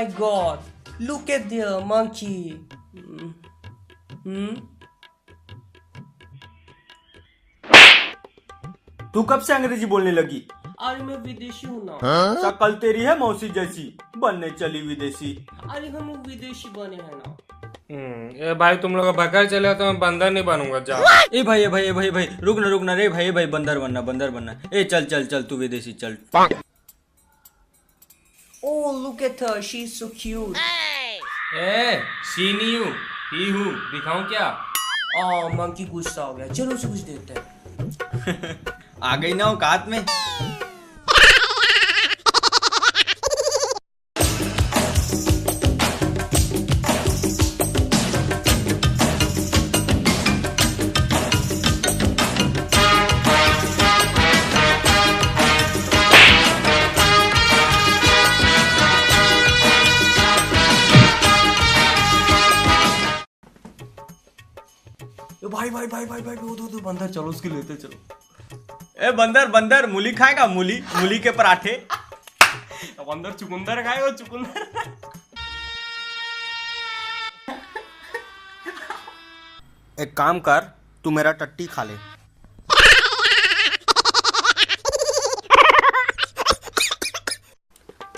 my god, look at the monkey. तू कब से अंग्रेजी बोलने लगी? अरे मैं विदेशी हूँ ना। शक्ल तेरी है मौसी जैसी, बनने चली विदेशी। अरे हम लोग विदेशी बने हैं ना। ए भाई तुम लोग बकर चले तो मैं बंदर नहीं बनूंगा। जा ए भाई रुक ना रे भाई बंदर बनना। ए चल तू विदेशी चल। Oh, look at her, she's so cute. ए सी हूँ ही हूँ, दिखाऊं क्या? मंकी गुस्सा हो गया, चलो उसे कुछ देते हैं। आ गई ना औकात में। भाई वो बंदर, चलो उसके लेते चलो। ए बंदर मूली खाएगा? मूली के पराठे। बंदर चुकंदर खाएगा, चुकंदर। एक काम कर, तू मेरा टट्टी खा ले।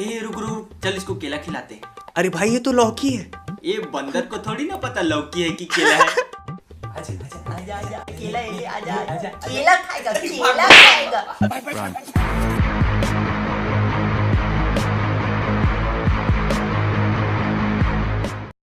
ए रुक चल इसको केला खिलाते हैं। अरे भाई ये तो लौकी है। ये बंदर को थोड़ी ना पता लौकी है कि केला है। आजा केला खाएगा।